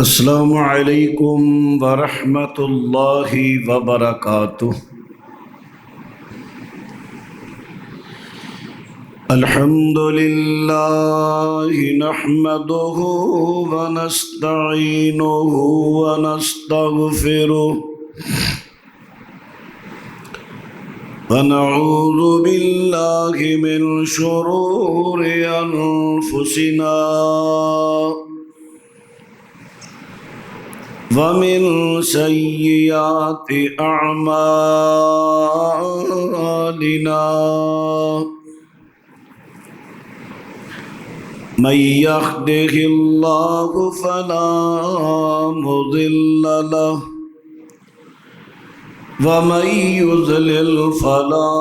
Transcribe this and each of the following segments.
السلام علیکم ورحمۃ اللہ وبرکاتہ۔ الحمد للہ نحمده ونستعینه ونستغفره ونعوذ باللہ من شرور انفسنا ومن سیئات اعمالنا من يهده الله فلا مضل له ومن يضلل فلا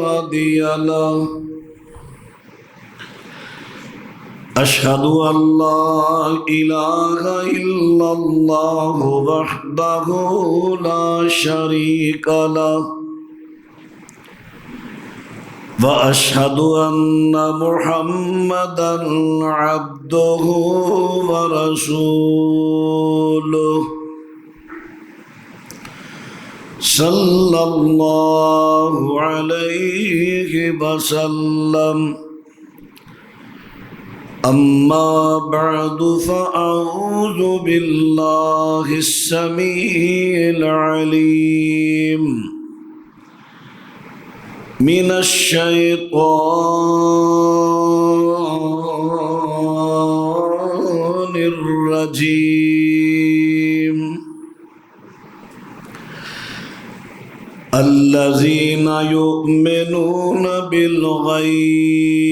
هادي له أشهد أن لا إله إلا الله وحده لا شريك له وأشهد أن محمدا عبده ورسوله صلى الله عليه وسلم أما بعد فأعوذ بالله السميع العليم من الشيطان الرجيم الذين يؤمنون بالغيب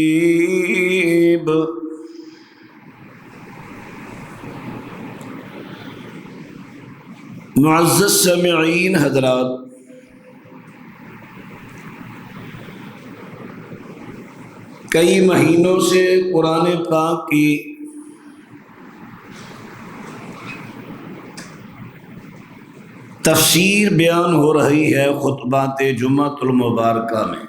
معزز سامعین حضرات، کئی مہینوں سے قرآن پاک کی تفسیر بیان ہو رہی ہے خطبات جمعۃ المبارکہ میں۔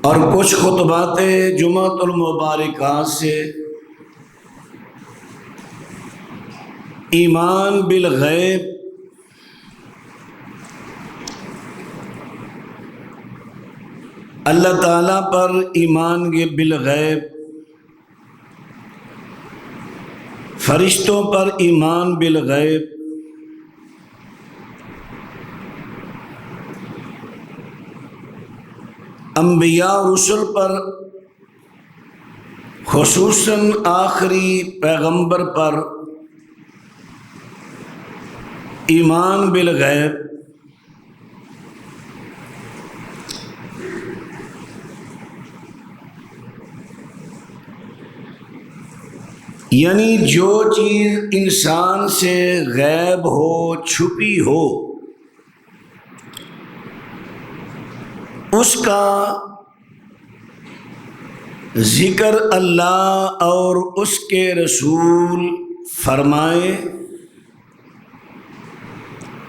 اور کچھ خطبات جمعۃ المبارکہ سے ایمان بالغیب، اللہ تعالیٰ پر ایمان بالغیب، فرشتوں پر ایمان بالغیب، انبیاء رسل پر، خصوصاً آخری پیغمبر پر ایمان بالغیب، یعنی جو چیز انسان سے غیب ہو، چھپی ہو، اس کا ذکر اللہ اور اس کے رسول فرمائے،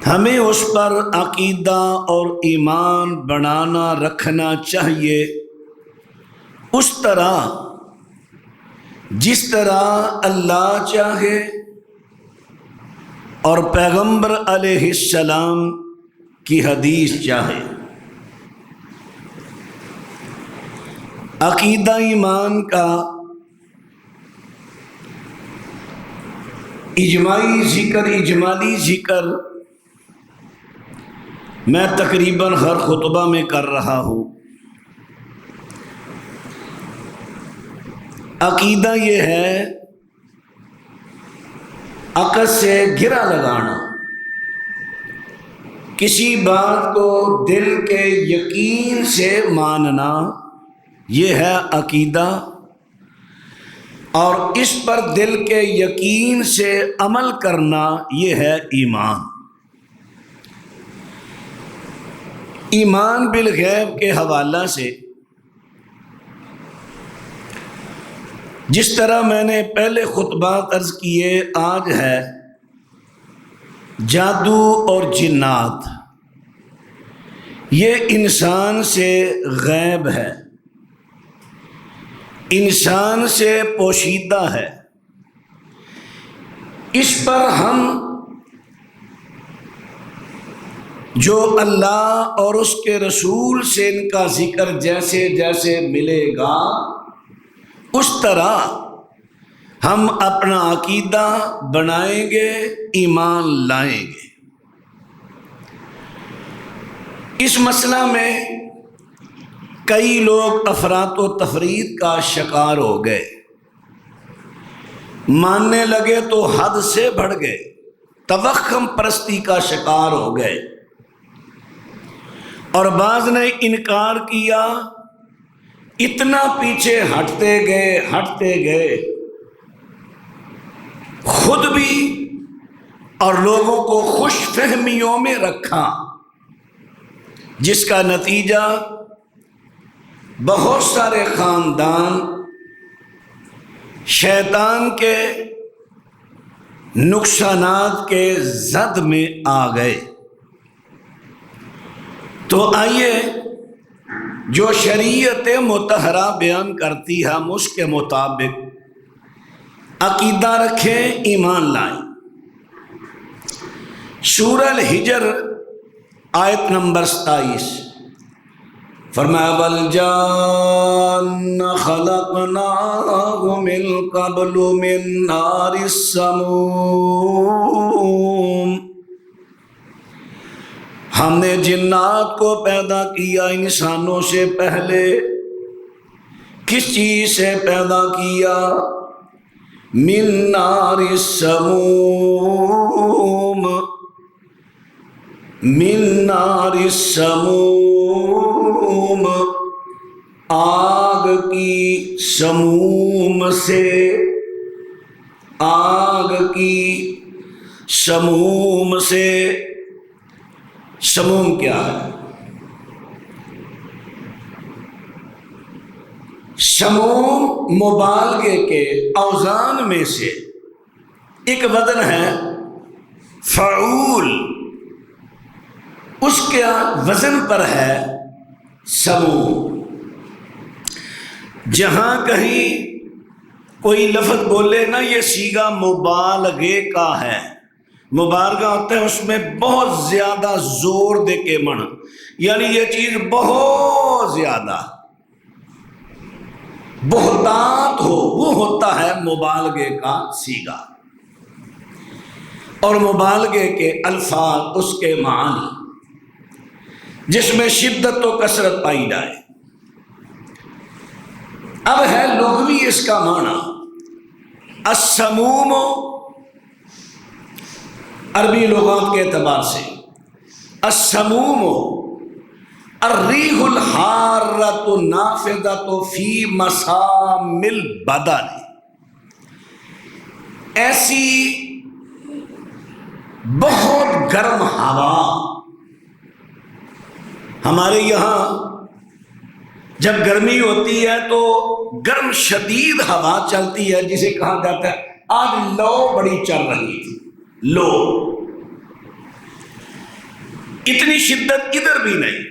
ہمیں اس پر عقیدہ اور ایمان بنانا رکھنا چاہیے، اس طرح جس طرح اللہ چاہے اور پیغمبر علیہ السلام کی حدیث چاہے۔ عقیدہ ایمان کا اجمالی ذکر میں تقریباً ہر خطبہ میں کر رہا ہوں۔ عقیدہ یہ ہے عقل سے گرہ لگانا، کسی بات کو دل کے یقین سے ماننا، یہ ہے عقیدہ، اور اس پر دل کے یقین سے عمل کرنا، یہ ہے ایمان۔ ایمان بالغیب کے حوالہ سے جس طرح میں نے پہلے خطبات عرض کیے، آج ہے جادو اور جنات یہ انسان سے غیب ہے، انسان سے پوشیدہ ہے، اس پر ہم جو اللہ اور اس کے رسول سے ان کا ذکر جیسے جیسے ملے گا اس طرح ہم اپنا عقیدہ بنائیں گے، ایمان لائیں گے۔ اس مسئلہ میں کئی لوگ افراط و تفرید کا شکار ہو گئے، ماننے لگے تو حد سے بڑھ گئے، توہم پرستی کا شکار ہو گئے، اور بعض نے انکار کیا، اتنا پیچھے ہٹتے گئے خود بھی اور لوگوں کو خوش فہمیوں میں رکھا، جس کا نتیجہ بہت سارے خاندان شیطان کے نقصانات کے زد میں آ گئے۔ تو آئیے جو شریعت مطہرہ بیان کرتی ہے ہم اس کے مطابق عقیدہ رکھیں، ایمان لائیں۔ سورہ الحجر آیت نمبر 27 فرمایا وَالْجَانَّ خَلَقْنَاهُ مِن قَبْلُ مِن نَّارِ السَّمُومِ، ہم نے جنات کو پیدا کیا انسانوں سے پہلے، کس چیز سے پیدا کیا؟ من نار السموم، من نار السموم، آگ کی سموم سے، آگ کی سموم سے۔ سموم کیا ہے؟ سموم مبالغے کے اوزان میں سے ایک وزن ہے فعول، اس کے وزن پر ہے سموم۔ جہاں کہیں کوئی لفظ بولے نا یہ صیغہ مبالغے کا ہے، مبالغہ ہوتا ہے اس میں بہت زیادہ زور دے کے من، یعنی یہ چیز بہت زیادہ بہتات ہو، وہ ہوتا ہے مبالغے کا صیغہ۔ اور مبالغے کے الفاظ اس کے معنی جس میں شدت و کثرت پائی جائے۔ اب ہے لغوی اس کا معنی، السموم عربی لغات کے اعتبار سے السموم الریح الحارۃ النافذۃ فی مسام البدن، ایسی بہت گرم ہوا۔ ہمارے یہاں جب گرمی ہوتی ہے تو گرم شدید ہوا چلتی ہے، جسے کہا جاتا ہے آج لو بڑی چل رہی تھی، لو، اتنی شدت ادھر بھی نہیں،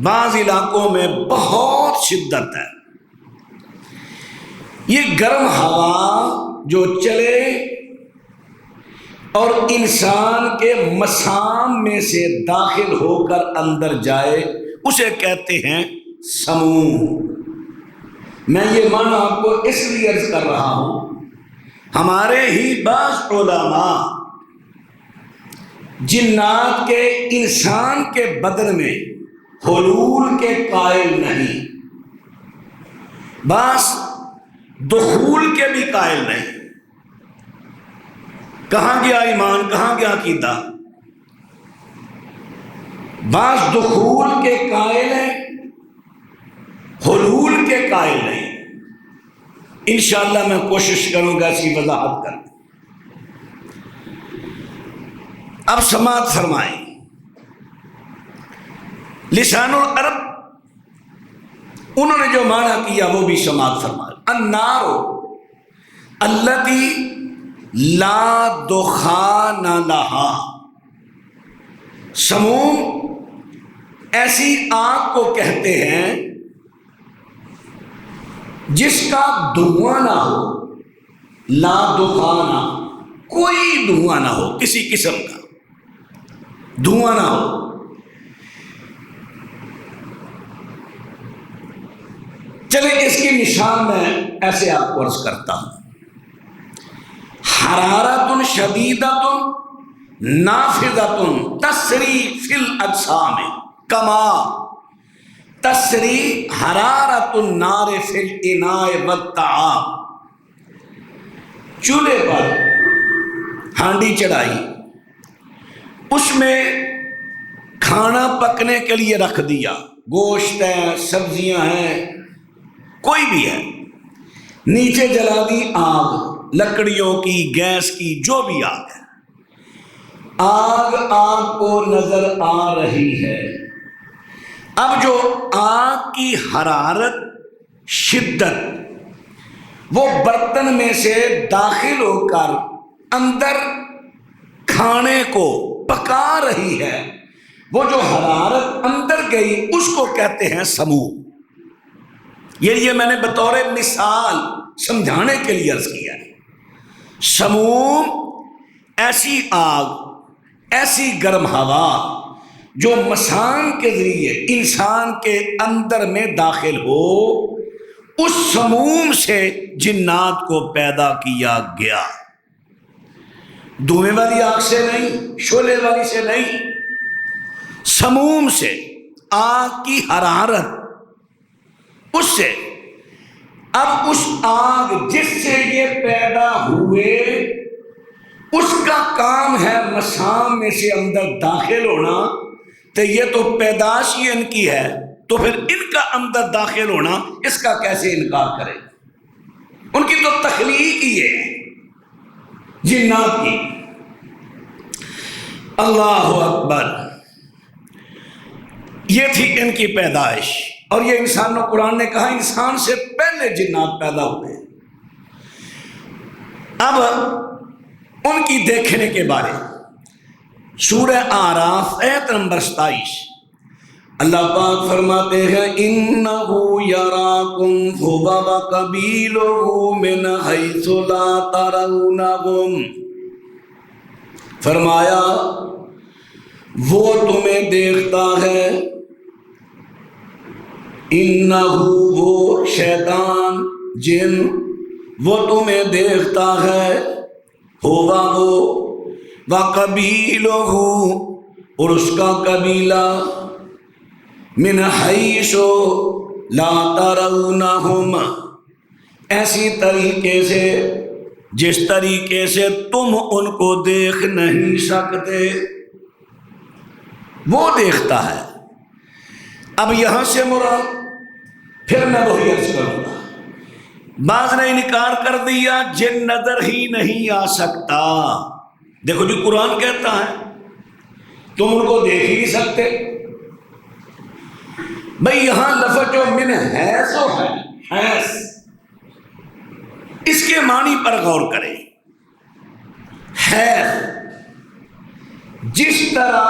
بعض علاقوں میں بہت شدت ہے۔ یہ گرم ہوا جو چلے اور انسان کے مسام میں سے داخل ہو کر اندر جائے اسے کہتے ہیں سموم۔ میں یہ معنی آپ کو اس لیے عرض کر رہا ہوں، ہمارے ہی بعض علماء جنات کے انسان کے بدن میں حلول کے قائل نہیں، بعض دخول کے بھی قائل نہیں۔ کہاں گیا ایمان، کہاں گیا عقیدہ؟ بعض دخول کے قائل ہیں، حلول کے قائل نہیں۔ انشاءاللہ میں کوشش کروں گا اس کی وضاحت کرنے۔ اب سماعت فرمائیں، لسان العرب انہوں نے جو معنی کیا وہ بھی سماعت فرمائیں۔ النار التی لا دخان لہا، سموم ایسی آگ کو کہتے ہیں جس کا دھواں نہ ہو، لا دخان، کوئی دھواں نہ ہو، کسی قسم کا دھواں نہ ہو۔ چلیں اس کی مثال میں ایسے آپ کو عرض کرتا ہوں، حرارت شدیدۃ نافذۃ تسری فی الاجسام کما تسری حرارت النار فی الاناء والطعام۔ چولہے پر ہانڈی چڑھائی، اس میں کھانا پکنے کے لیے رکھ دیا، گوشت ہے، سبزیاں ہیں، کوئی بھی ہے، نیچے جلا دی آگ، لکڑیوں کی، گیس کی، جو بھی آگ ہے، آگ کو نظر آ رہی ہے۔ اب جو آگ کی حرارت، شدت، وہ برتن میں سے داخل ہو کر اندر کھانے کو پکا رہی ہے، وہ جو حرارت اندر گئی اس کو کہتے ہیں سموم۔ یہ میں نے بطور مثال سمجھانے کے لیے عرض کیا ہے۔ سموم ایسی آگ، ایسی گرم ہوا جو مسام کے ذریعے انسان کے اندر میں داخل ہو، اس سموم سے جنات کو پیدا کیا گیا۔ دھویں والی آگ سے نہیں، شعلے والی سے نہیں، سموم سے، آگ کی حرارت، اس سے۔ اب اس آگ جس سے یہ پیدا ہوئے، اس کا کام ہے مسام میں سے اندر داخل ہونا، تو یہ تو پیدائش ہی ان کی ہے، تو پھر ان کا اندر داخل ہونا اس کا کیسے انکار کرے؟ ان کی تو تخلیق ہی ہے جنات کی۔ اللہ اکبر، یہ تھی ان کی پیدائش۔ اور یہ انسانوں، قرآن نے کہا انسان سے پہلے جنات پیدا ہوئے۔ اب ان کی دیکھنے کے بارے سورہ اعراف آیت نمبر 27 اللہ پاک فرماتے ہیں انہ یراکم هو وقبیلہ من حیث لا ترونہم، فرمایا وہ تمہیں دیکھتا ہے، انہ وہ شیطان، جن، وہ تمہیں دیکھتا ہے، ہوا وہ، وقبیلہ اور اس کا قبیلہ، من حیث لا ترونہم، ایسی طریقے سے جس طریقے سے تم ان کو دیکھ نہیں سکتے، وہ دیکھتا ہے۔ اب یہاں سے مراد، پھر میں وہی عرض کروں گا، بعض نے انکار کر دیا جن نظر ہی نہیں آ سکتا۔ دیکھو جو قرآن کہتا ہے تم ان کو دیکھ ہی نہیں سکتے۔ بھئی یہاں لفظ جو من حیث ہے، حیث، اس کے معنی پر غور کریں۔ حیث، جس طرح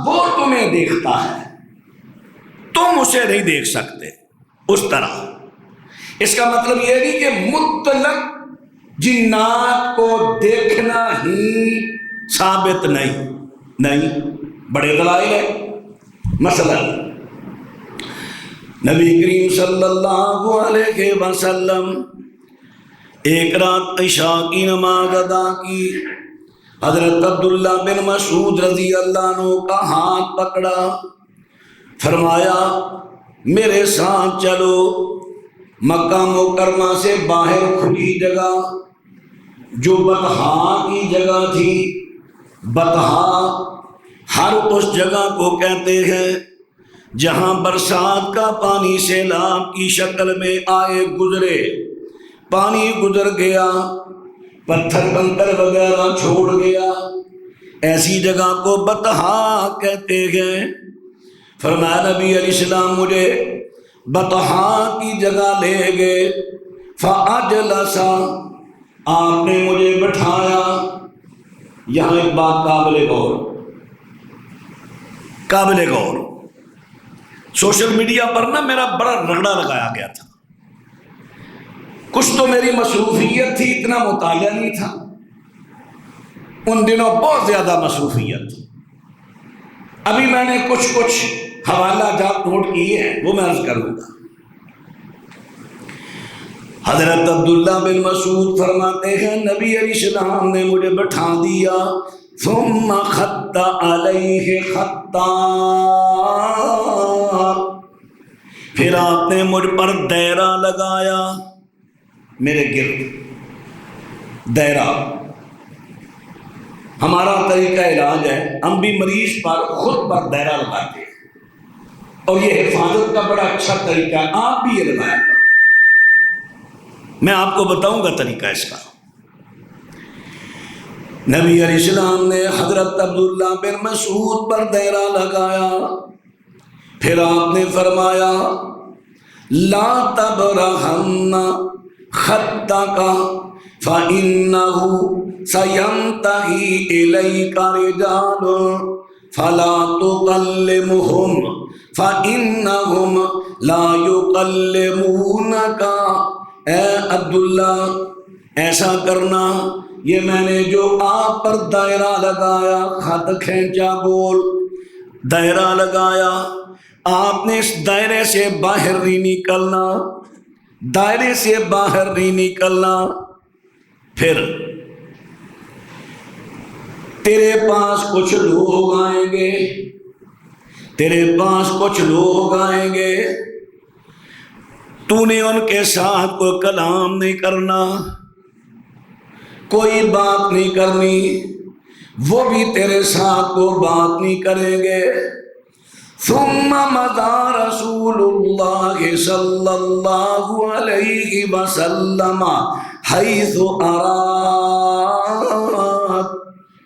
وہ تمہیں دیکھتا ہے تم اسے نہیں دیکھ سکتے، اس طرح۔ اس کا مطلب یہ نہیں کہ مطلق جنات کو دیکھنا ہی ثابت نہیں، بڑے دلائل ہیں۔ مثلا نبی کریم صلی اللہ علیہ وسلم ایک رات عشاء کی نماز ادا کی، حضرت عبداللہ بن مسعود رضی اللہ عنہ کا ہاتھ پکڑا، فرمایا میرے ساتھ چلو۔ مکہ مکرمہ سے باہر کھلی جگہ جو بطحا کی جگہ تھی، بطحا ہر اس جگہ کو کہتے ہیں جہاں برسات کا پانی سیلاب کی شکل میں آئے گزرے، پانی گزر گیا، پتھر کنکر وغیرہ چھوڑ گیا، ایسی جگہ کو بطحا کہتے ہیں۔ فرمایا نبی علیہ السلام مجھے بطحا کی جگہ لے گئے، فاجلسا، آپ نے مجھے بٹھایا. یہاں ایک بات قابل غور. سوشل میڈیا پر نا میرا بڑا رگڑا لگایا گیا تھا. کچھ تو میری مصروفیت تھی، اتنا مطالعہ نہیں تھا ان دنوں، بہت زیادہ مصروفیت تھی. ابھی میں نے کچھ حوالہ جات نوٹ کیے ہیں، وہ میں عرض کروں گا. حضرت عبداللہ بن مسعود فرماتے ہیں نبی علیہ السلام نے مجھے بٹھا دیا. ثم خط علیہ خطا، پھر آپ نے مجھ پر دائرہ لگایا، میرے گرد دائرہ. ہمارا طریقہ علاج ہے، ہم بھی مریض پر خود پر دائرہ لگاتے ہیں، اور یہ حفاظت کا بڑا اچھا طریقہ ہے. آپ بھی یہ لگایا کریں. میں آپ کو بتاؤں گا طریقہ اس کا. نبی علیہ السلام نے حضرت عبداللہ بن مسعود پر دائرہ لگایا. پھر آپ نے فرمایا لا تبرحن خطک فإنه سينتهي إليك رجال فلا تكلمهم فإنهم لا يكلمونك. اے عبداللہ ایسا کرنا، یہ میں نے جو آپ پر دائرہ لگایا، خط کھینچا، گول دائرہ لگایا، آپ نے اس دائرے سے باہر نہیں نکلنا، دائرے سے باہر نہیں نکلنا. پھر تیرے پاس کچھ لوگ آئیں گے، تیرے پاس کچھ لوگ آئیں گے، تو نے ان کے ساتھ کوئی کلام نہیں کرنا، کوئی بات نہیں کرنی، وہ بھی تیرے ساتھ کوئی بات نہیں کریں گے. ثم مضى رسول اللہ صلی اللہ علیہ وسلم حیث اراد.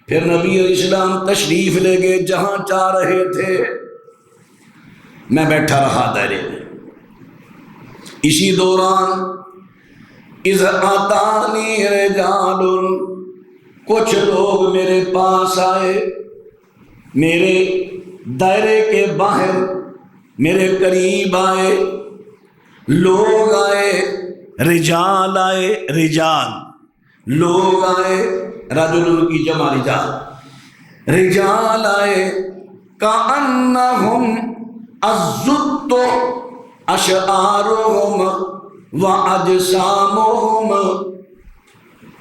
پھر نبی علیہ السلام تشریف لے گئے جہاں چاہ رہے تھے. میں بیٹھا رہا دائرے میں. اسی دوران اذ اتانی رجال، کچھ لوگ میرے پاس آئے، میرے دائرے کے باہر میرے قریب آئے، لوگ آئے، رجال آئے، رجال لوگ آئے، رجل کی جمع رجال، رجال آئے، کأنہم الزُّتُّ اشعارہم واجسامہم.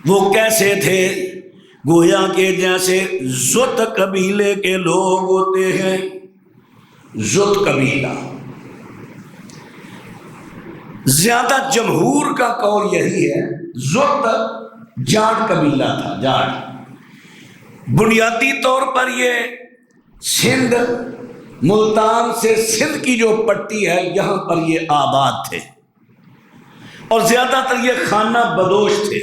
وہ کیسے تھے؟ گویا کہ جیسے زت قبیلے کے لوگ ہوتے ہیں. زت قبیلہ، زیادہ جمہور کا قول یہی ہے، زت جاٹ قبیلہ تھا. جاٹ بنیادی طور پر یہ سندھ، ملتان سے سندھ کی جو پٹی ہے یہاں پر یہ آباد تھے، اور زیادہ تر یہ خانہ بدوش تھے،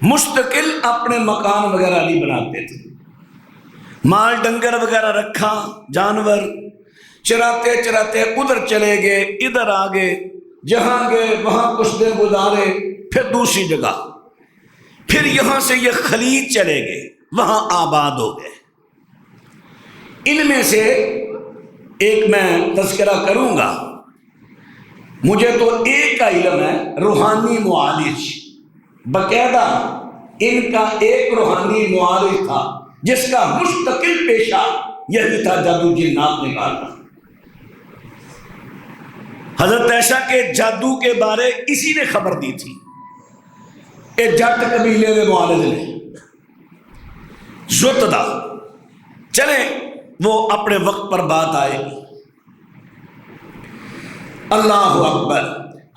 مستقل اپنے مکان وغیرہ نہیں بناتے تھے. مال ڈنگر وغیرہ رکھا، جانور چراتے چراتے ادھر چلے گئے، ادھر آگے، جہاں گئے وہاں کچھ دن گزارے، پھر دوسری جگہ، پھر یہاں سے یہ خلیج چلے گئے، وہاں آباد ہو گئے. ان میں سے ایک میں تذکرہ کروں گا. مجھے تو ایک کا علم ہے، روحانی معالج. باقاعدہ ان کا ایک روحانی معالج تھا جس کا مستقل پیشہ یہی تھا جادو جنات نکالنا. حضرت عائشہ کے جادو کے بارے اسی نے خبر دی تھی، ایک جٹ قبیلے کے معالج نے. زتدا چلیں وہ اپنے وقت پر بات آئے. اللہ اکبر.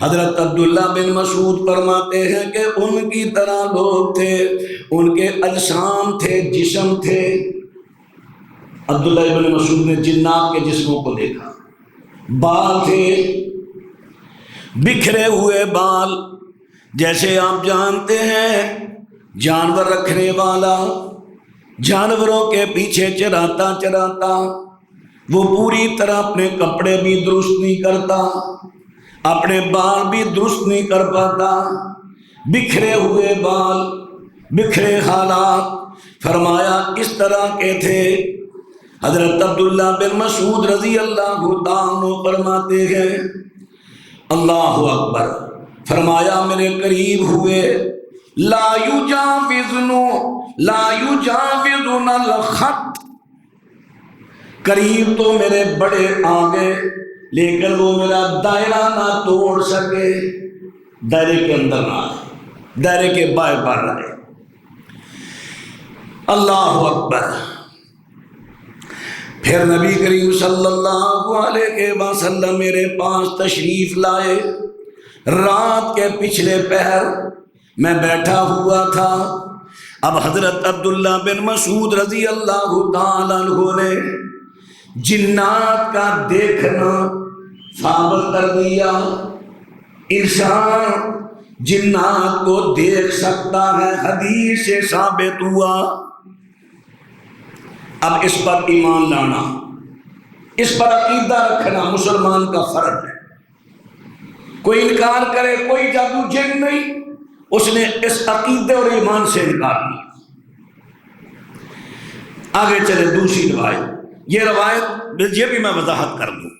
حضرت عبداللہ بن مسعود فرماتے ہیں کہ ان کی طرح لوگ تھے، ان کے اجسام تھے، جسم تھے. عبداللہ بن مسعود نے جنات کے جسموں کو دیکھا. بال تھے، بکھرے ہوئے بال، جیسے آپ جانتے ہیں جانور رکھنے والا جانوروں کے پیچھے چراتا چراتا وہ پوری طرح اپنے کپڑے بھی درست نہیں کرتا، اپنے بال بھی درست نہیں کر پاتا، بکھرے ہوئے بال، بکھرے حالات، فرمایا اس طرح کے تھے۔ حضرت عبداللہ بن مسعود رضی اللہ تعالیٰ عنہ فرماتے ہیں اللہ اکبر، فرمایا میرے قریب ہوئے، لا یجاوزن الخط، قریب تو میرے بڑے آگے لیکن وہ میرا دائرہ نہ توڑ سکے، دائرے کے اندر نہ آئے، دائرے کے باہر باہر رہے۔ اللہ اکبر۔ پھر نبی کریم صلی اللہ علیہ وسلم میرے پاس تشریف لائے، رات کے پچھلے پہر میں بیٹھا ہوا تھا۔ اب حضرت عبداللہ بن مسعود رضی اللہ تعالیٰ عنہ نے جنات کا دیکھنا ثابت کر دیا، انسان جنات کو دیکھ سکتا ہے، حدیث سے ثابت ہوا۔ اب اس پر ایمان لانا، اس پر عقیدہ رکھنا مسلمان کا فرض ہے۔ کوئی انکار کرے کوئی جادو جن نہیں، اس نے اس عقیدے اور ایمان سے انکار کیا۔ آگے چلے دوسری روایت، یہ روایت یہ بھی میں وضاحت کر دوں،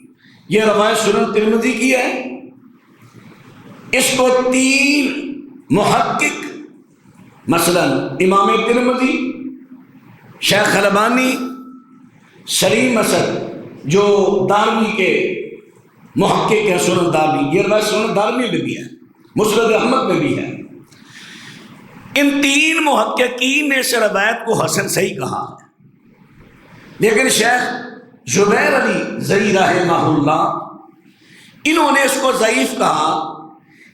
یہ روایت سنن ترمذی کی ہے۔ اس کو 3 محقق مثلا امام ترمذی، شیخ البانی، سلیم اسد جو دارمی کے محقق ہیں سنن دارمی، یہ روایت سنن دارمی میں بھی ہے، مسند احمد میں بھی ہے۔ ان 3 محققین نے اس روایت کو حسن صحیح کہا ہے، لیکن شیخ زبیر علی زئی رحمہ اللہ انہوں نے اس کو ضعیف کہا۔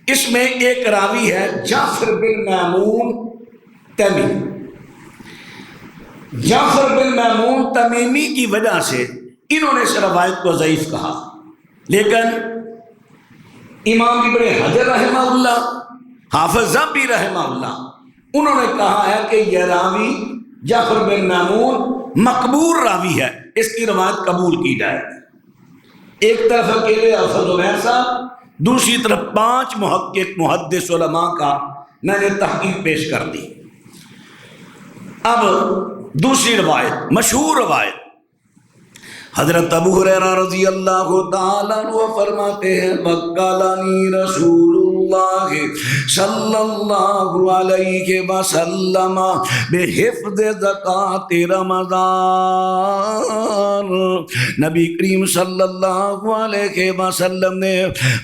اس میں ایک راوی ہے جعفر بن میمون تیمی، جعفر بن میمون تمیمی کی وجہ سے انہوں نے اس روایت کو ضعیف کہا، لیکن امام ابن حجر رحمہ اللہ، حافظ ذہبی رحمہ اللہ انہوں نے کہا ہے کہ یہ راوی جعفر بن میمون مقبول راوی ہے، اس کی روایت قبول کی جائے۔ ایک طرف اکیلے حافظ عمیر صاحب، دوسری طرف 5 محقق محدث علماء کا میں نے تحقیق پیش کر دی۔ اب دوسری روایت، مشہور روایت، حضرت ابو ہریرہ رضی اللہ تعالیٰ عنہ فرماتے ہیں وَقَّالَنِي رسول اللہ صلی اللہ علیہ وسلم بحفظ زکوٰۃ رمضان، نبی کریم صلی اللہ علیہ وسلم نے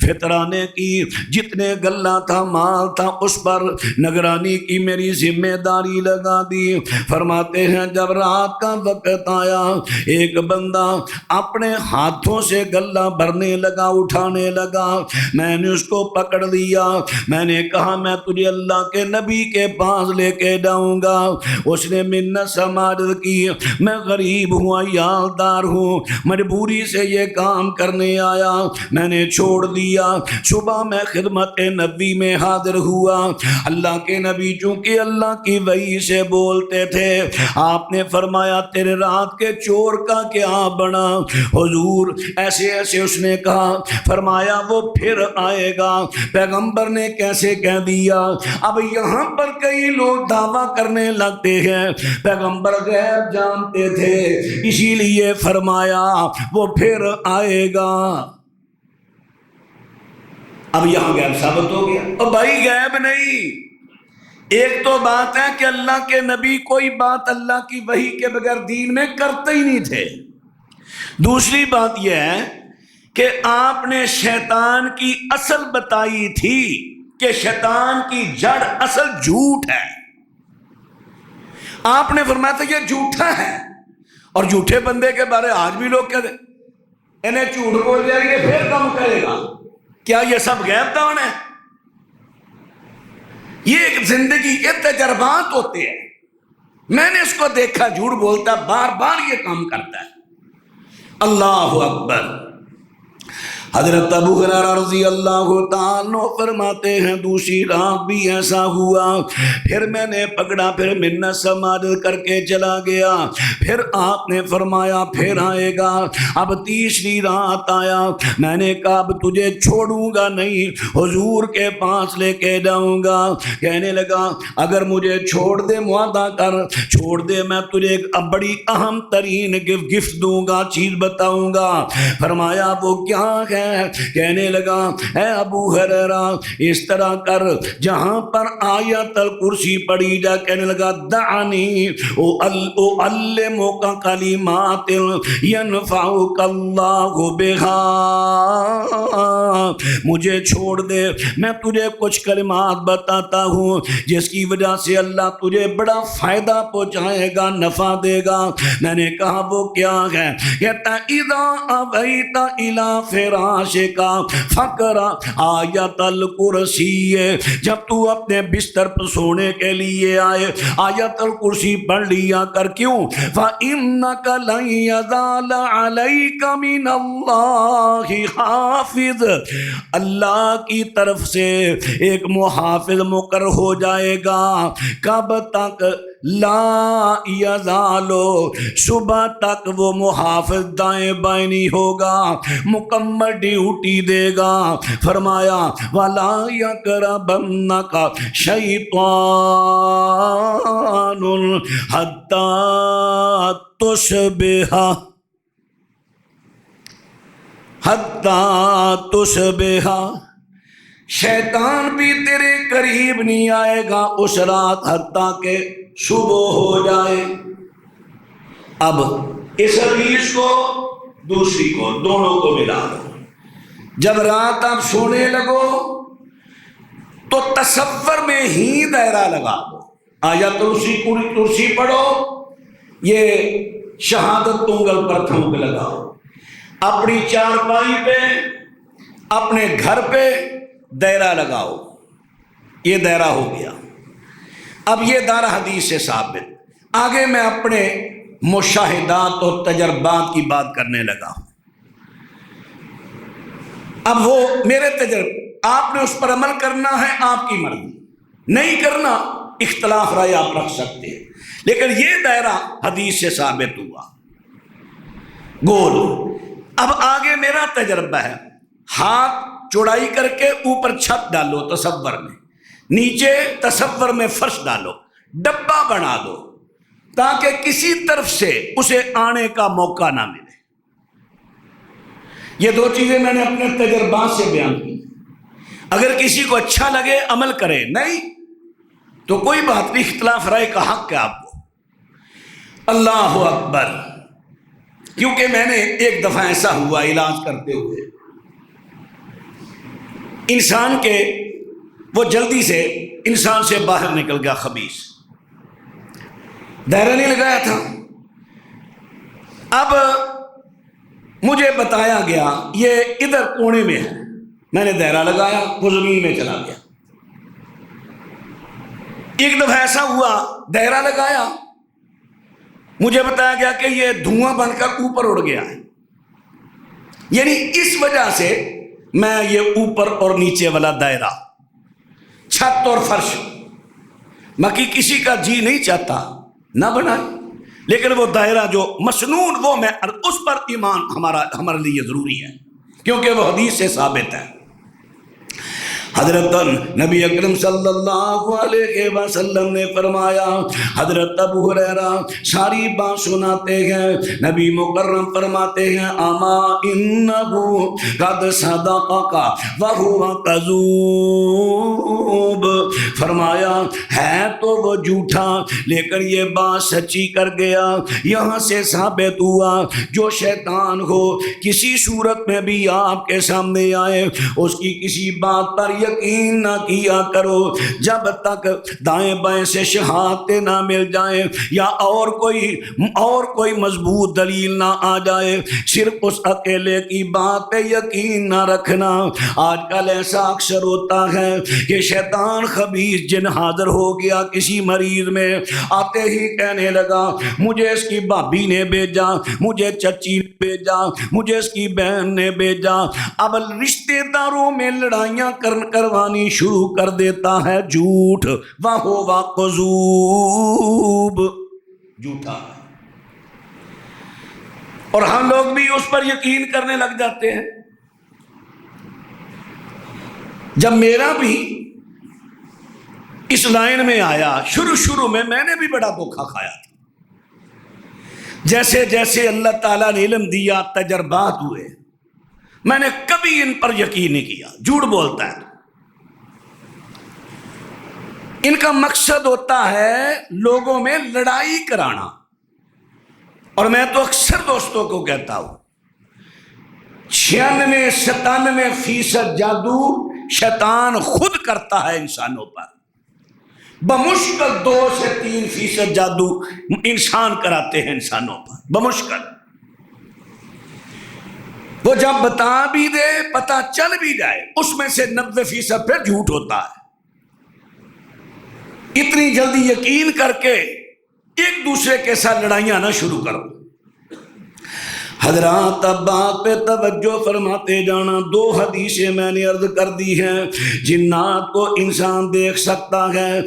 فطرانے کی جتنے غلہ تھا مال تھا اس پر نگرانی کی میری ذمہ داری لگا دی۔ فرماتے ہیں جب رات کا وقت آیا ایک بندہ اپنے ہاتھوں سے غلہ بھرنے لگا، اٹھانے لگا، میں نے اس کو پکڑ لیا، میں نے کہا میں تجھے اللہ کے نبی کے پاس لے کے جاؤں گا۔ اس نے منت سماجت کی، میں غریب ہوں، عیالدار ہوں، مجبوری سے یہ کام کرنے آیا، میں نے چھوڑ دیا۔ صبح میں خدمت نبی میں حاضر ہوا، اللہ کے نبی چونکہ اللہ کی وحی سے بولتے تھے، آپ نے فرمایا تیرے رات کے چور کا کیا بنا؟ حضور ایسے ایسے اس نے کہا، فرمایا وہ پھر آئے گا۔ پیغمبر نے کیسے کہہ دیا؟ اب یہاں پر کئی لوگ دعویٰ کرنے لگتے ہیں پیغمبر غیب جانتے تھے، اسی لیے فرمایا وہ پھر آئے گا۔ اب یہاں غیب ثابت ہو گیا۔ اور بھائی غیب نہیں، ایک تو بات ہے کہ اللہ کے نبی کوئی بات اللہ کی وحی کے بغیر دین میں کرتے ہی نہیں تھے، دوسری بات یہ ہے کہ آپ نے شیطان کی اصل بتائی تھی کہ شیطان کی جڑ اصل جھوٹ ہے، آپ نے فرمایا تھا یہ جھوٹا ہے، اور جھوٹے بندے کے بارے آج بھی لوگ کہتے ہیں انہیں جھوٹ بول جائے گے پھر کم کرے گا۔ کیا یہ سب غیب دان ہے؟ یہ ایک زندگی کے تجربات ہوتے ہیں، میں نے اس کو دیکھا جھوٹ بولتا بار بار یہ کام کرتا ہے۔ اللہ اکبر۔ حضرت ابو ہریرہ رضی اللہ تعالیٰ عنہ فرماتے ہیں دوسری رات بھی ایسا ہوا، پھر میں نے پکڑا، پھر منت سماجت کر کے چلا گیا، پھر آپ نے فرمایا پھر آئے گا۔ اب تیسری رات آیا، میں نے کہا اب تجھے چھوڑوں گا نہیں، حضور کے پاس لے کے جاؤں گا۔ کہنے لگا اگر مجھے چھوڑ دے، معاہدہ کر، چھوڑ دے، میں تجھے ایک بڑی اہم ترین گفٹ دوں گا، چیز بتاؤں گا۔ فرمایا وہ کیا ہے؟ کہنے لگا اے ابو ہریرہ اس طرح کر، جہاں پر آیت الکرسی پڑھی جا، کہنے لگا دعنی اعلمک کلمات ینفعک اللہ بہا، مجھے چھوڑ دے، میں تجھے کچھ کلمات بتاتا ہوں جس کی وجہ سے اللہ تجھے بڑا فائدہ پہنچائے گا، نفع دے گا۔ میں نے کہا وہ کیا ہے؟ کہتا اذا اویت الی فراشک فقرأ آیت الکرسی، جب تو اپنے بستر پر سونے کے لیے آئے آیت الکرسی پڑھ لیا کر۔ کیوں؟ فإنک لن یزال علیک من اللہ حافظ، اللہ کی طرف سے ایک محافظ مقرر ہو جائے گا۔ کب تک؟ لا یزالو، صبح تک وہ محافظ دائیں بائیں نہیں ہوگا، مکمل ڈیوٹی دے گا۔ فرمایا وَلَا يَقْرَبَنَّكَ شَيْطَانٌ حَتَّى تُصْبِحَ شیطان بھی تیرے قریب نہیں آئے گا اس رات حتیٰ کہ صبح ہو جائے۔ اب اس حدیث کو دوسری کو، دونوں کو ملا دو۔ جب رات آپ سونے لگو تو تصور میں ہی دائرہ لگا دو، آیت الکرسی پڑھو، یہ شہادت انگل پر تھوک لگاؤ، اپنی چارپائی پہ، اپنے گھر پہ دائرہ لگاؤ، یہ دائرہ ہو گیا۔ اب یہ دائرہ حدیث سے ثابت۔ آگے میں اپنے مشاہدات اور تجربات کی بات کرنے لگا ہوں۔ اب وہ میرے تجربے، آپ نے اس پر عمل کرنا ہے، آپ کی مرضی، نہیں کرنا اختلاف رائے آپ رکھ سکتے ہیں، لیکن یہ دائرہ حدیث سے ثابت ہوا گول۔ اب آگے میرا تجربہ ہے، ہاتھ چوڑائی کر کے اوپر چھت ڈالو تصور میں، نیچے تصور میں فرش ڈالو، ڈبہ بنا دو تاکہ کسی طرف سے اسے آنے کا موقع نہ ملے۔ یہ دو چیزیں میں نے اپنے تجربات سے بیان کی۔ اگر کسی کو اچھا لگے عمل کرے، نہیں تو کوئی بات نہیں، اختلاف رائے کا حق ہے آپ کو۔ اللہ اکبر۔ کیونکہ میں نے ایک دفعہ ایسا ہوا علاج کرتے ہوئے، انسان کے وہ جلدی سے انسان سے باہر نکل گیا خبیث، دائرہ نہیں لگایا تھا۔ اب مجھے بتایا گیا یہ ادھر کونے میں ہے، میں نے دائرہ لگایا، وہ زمین میں چلا گیا۔ ایک دفعہ ایسا ہوا دائرہ لگایا، مجھے بتایا گیا کہ یہ دھواں بن کر اوپر اڑ گیا ہے، یعنی اس وجہ سے میں یہ اوپر اور نیچے والا دائرہ، چھت اور فرش، باقی کسی کا جی نہیں چاہتا نہ بنائے، لیکن وہ دائرہ جو مسنون، وہ میں اس پر ایمان ہمارے لیے ضروری ہے، کیونکہ وہ حدیث سے ثابت ہے۔ حضرت نبی اکرم صلی اللہ علیہ وسلم نے فرمایا، حضرت ابو ہریرہ ساری بات سناتے ہیں، نبی مکرم فرماتے ہیں اما انہ قد صدقک وہو کذوب، فرمایا ہے تو وہ جھوٹا لیکن یہ بات سچی کر گیا۔ یہاں سے ثابت ہوا جو شیطان ہو کسی صورت میں بھی آپ کے سامنے آئے، اس کی کسی بات پر یقین نہ کیا کرو جب تک دائیں بائیں سے شہادتیں نہ مل جائیں یا اور کوئی مضبوط دلیل نہ آ جائے، صرف اس اکیلے کی بات پہ یقین نہ رکھنا۔ آج کل ایسا اکثر ہوتا ہے کہ شیطان خبیث جن حاضر ہو گیا کسی مریض میں، آتے ہی کہنے لگا مجھے اس کی بھابی نے بھیجا، مجھے چچی نے بھیجا، مجھے اس کی بہن نے بھیجا۔ اب رشتے داروں میں لڑائیاں کروانی شروع کر دیتا ہے۔ جھوٹ وَهُوَ كَذُوبٌ، جھوٹا ہے، اور ہم لوگ بھی اس پر یقین کرنے لگ جاتے ہیں۔ جب میرا بھی اس لائن میں آیا شروع میں نے بھی بڑا دھوکا کھایا تھا۔ جیسے جیسے اللہ تعالیٰ نے علم دیا، تجربات ہوئے، میں نے کبھی ان پر یقین نہیں کیا۔ جھوٹ بولتا ہے، ان کا مقصد ہوتا ہے لوگوں میں لڑائی کرانا، اور میں تو اکثر دوستوں کو کہتا ہوں 96-97% جادو شیطان خود کرتا ہے انسانوں پر، بمشکل 2-3% جادو انسان کراتے ہیں انسانوں پر، بمشکل۔ وہ جب بتا بھی دے، پتہ چل بھی جائے، اس میں سے 90% پھر جھوٹ ہوتا ہے۔ اتنی جلدی یقین کر کے ایک دوسرے کے ساتھ لڑائیاں نہ شروع کرو۔ حضرات اب بات پہ توجہ فرماتے جانا۔ 2 حدیثیں میں نے عرض کر دی ہیں۔ جنات کو انسان دیکھ سکتا ہے،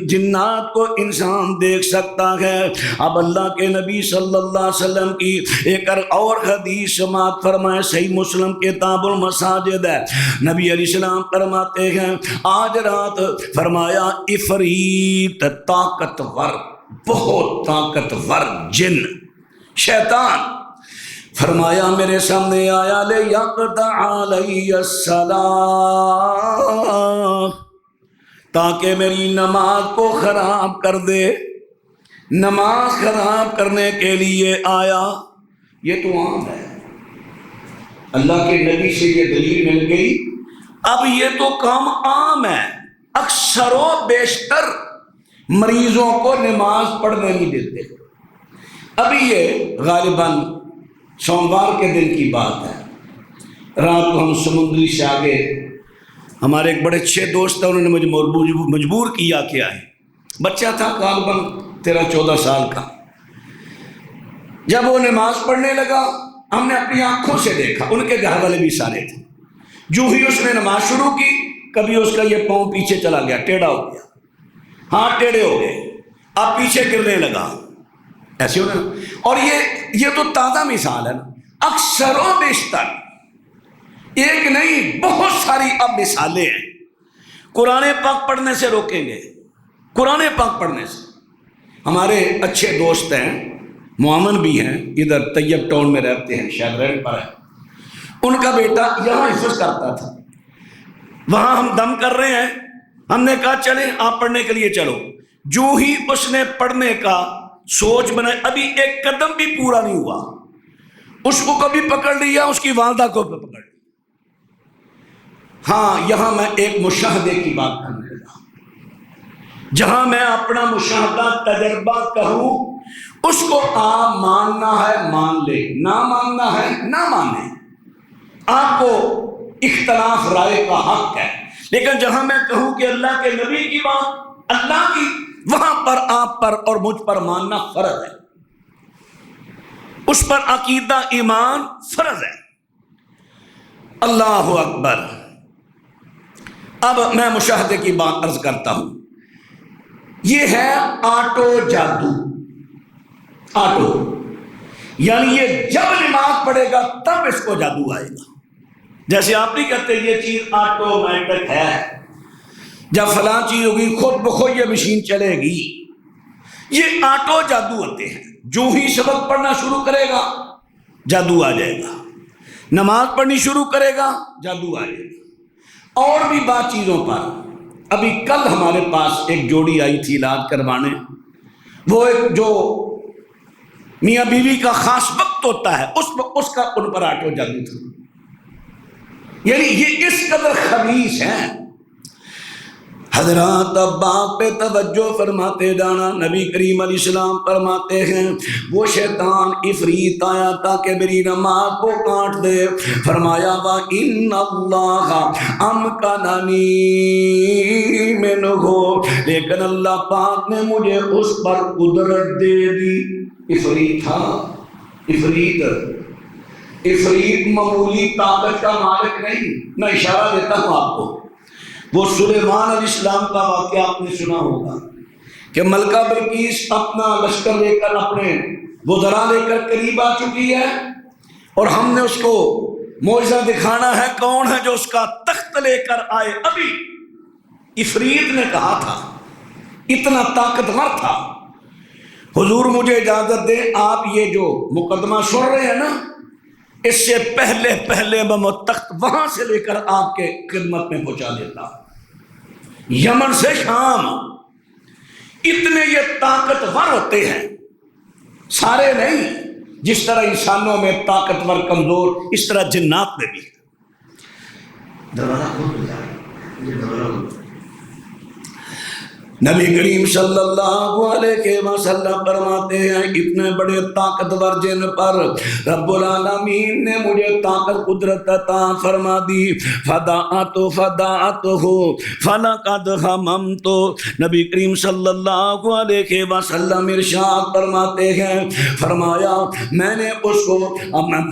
جنات کو انسان دیکھ سکتا ہے۔ اب اللہ کے نبی صلی اللہ علیہ وسلم کی ایک اور حدیث سماعت فرمائے، صحیح مسلم کتاب المساجد ہے۔ نبی علیہ السلام فرماتے ہیں آج رات فرمایا عفریت، طاقتور، بہت طاقتور جن، شیطان، فرمایا میرے سامنے آیا، لے یقطع علی الصلاۃ، تاکہ میری نماز کو خراب کر دے۔ نماز خراب کرنے کے لیے آیا۔ یہ تو عام ہے، اللہ کے نبی سے یہ دلیل مل گئی، اب یہ تو کام عام ہے۔ اکثر و بیشتر مریضوں کو نماز پڑھنے نہیں دیتے۔ ابھی یہ غالباً سوموار کے دن کی بات ہے، رات کو ہم سمندری سے آگے، ہمارے ایک بڑے اچھے دوست ہیں، انہوں نے مجھے مجبور کیا کہ آئے۔ بچہ تھا غالباً 13-14 سال کا۔ جب وہ نماز پڑھنے لگا، ہم نے اپنی آنکھوں سے دیکھا، ان کے گھر والے بھی سارے تھے۔ جو ہی اس نے نماز شروع کی، کبھی اس کا یہ پاؤں پیچھے چلا گیا، ٹیڑھا ہو گیا، ہاتھ ٹیڑھے ہو گئے، اب پیچھے گرنے لگا، ایسے ہونا۔ اور یہ تو تازہ مثال ہے نا، اکثر و بیشتر، ایک نہیں بہت ساری اب مثالیں ہیں۔ قرآن پاک پڑھنے سے روکیں گے، قرآن پاک پڑھنے سے۔ ہمارے اچھے دوست ہیں، معامن بھی ہیں، ادھر طیب ٹاؤن میں رہتے ہیں، شاید رینٹ پر ہے۔ ان کا بیٹا یہاں حفظ کرتا تھا، وہاں ہم دم کر رہے ہیں، ہم نے کہا چلیں آپ پڑھنے کے لیے چلو۔ جو ہی اس نے پڑھنے کا سوچ بنائے، ابھی ایک قدم بھی پورا نہیں ہوا، اس کو کبھی پکڑ لیا، اس کی والدہ کو بھی پکڑ لیا۔ ہاں، یہاں میں ایک مشاہدے کی بات کرنے لگا، جہاں میں اپنا مشاہدہ تجربہ کروں، اس کو آپ ماننا ہے مان لے، نہ ماننا ہے نہ مانے، آپ کو اختلاف رائے کا حق ہے۔ لیکن جہاں میں کہوں کہ اللہ کے نبی کی بات اللہ کی، وہاں پر آپ پر اور مجھ پر ماننا فرض ہے، اس پر عقیدہ ایمان فرض ہے۔ اللہ اکبر۔ اب میں مشاہدے کی بات عرض کرتا ہوں۔ یہ ہے آٹو جادو۔ آٹو یعنی یہ جب نماز پڑھے گا تب اس کو جادو آئے گا۔ جیسے آپ نہیں کہتے یہ چیز آٹومیٹک ہے، جب فلاں چیز ہوگی خود بخود یہ مشین چلے گی۔ یہ آٹو جادو ہوتے ہیں، جو ہی سبق پڑھنا شروع کرے گا جادو آ جائے گا، نماز پڑھنی شروع کرے گا جادو آ جائے گا۔ اور بھی بات چیزوں پر، ابھی کل ہمارے پاس ایک جوڑی آئی تھی علاج کروانے، وہ ایک جو میاں بیوی کا خاص وقت ہوتا ہے اس کا ان پر آٹو جادو تھا۔ یعنی یہ اس قدر خبیث ہیں حضرات اب بات پہ توجہ فرماتے جانا. نبی کریم علیہ السلام فرماتے ہیں وہ شیطان عفریت آیا تاکہ میری نماز کو کاٹ دے. فرمایا وَإِنَّ اللَّهَ أَمْكَنَنِي مِنْهُ، لیکن اللہ پاک نے مجھے اس پر قدرت دے دی. عفریت تھا. عفریت معمولی طاقت کا مالک نہیں. میں اشارہ دیتا ہوں آپ کو. وہ سلیمان علیہ السلام کا واقعہ آپ نے سنا ہوگا کہ ملکہ بلقیس اپنا لشکر لے کر اپنے وزراء لے کر قریب آ چکی ہے اور ہم نے اس کو معجزہ دکھانا ہے. کون ہے جو اس کا تخت لے کر آئے؟ ابھی عفریت نے کہا تھا، اتنا طاقتور تھا. حضور مجھے اجازت دیں، آپ یہ جو مقدمہ سن رہے ہیں نا، اس سے پہلے میں وہ تخت وہاں سے لے کر آپ کے خدمت میں پہنچا دیتا. یمن سے شام. اتنے یہ طاقتور ہوتے ہیں، سارے نہیں. جس طرح انسانوں میں طاقتور کمزور، اس طرح جنات میں بھی. نبی کریم صلی اللہ علیہ وسلم فرماتے ہیں اتنے بڑے طاقتور جن پر رب العالمین نے مجھے طاقت قدرت عطا فرما دی. فداعت ہو فلقد ہممت. نبی کریم صلی اللہ علیہ وسلم ارشاد فرماتے ہیں، فرمایا میں نے اس کو،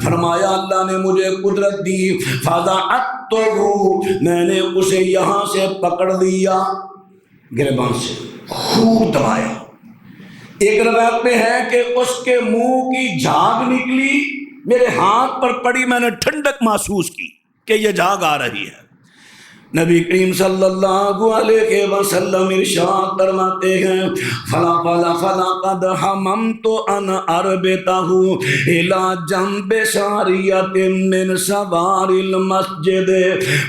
فرمایا اللہ نے مجھے قدرت دی. فداعت ہو، میں نے اسے یہاں سے پکڑ لیا، گریبان سے خوب دبایا. ایک روایت میں ہے کہ اس کے منہ کی جھاگ نکلی، میرے ہاتھ پر پڑی، میں نے ٹھنڈک محسوس کی کہ یہ جھاگ آ رہی ہے. نبی کریم صلی اللہ علیہ وسلم ارشاد فرماتے ہیں فلقد حممت ان اربطہ الی جنب ساریۃ من سوار المسجد.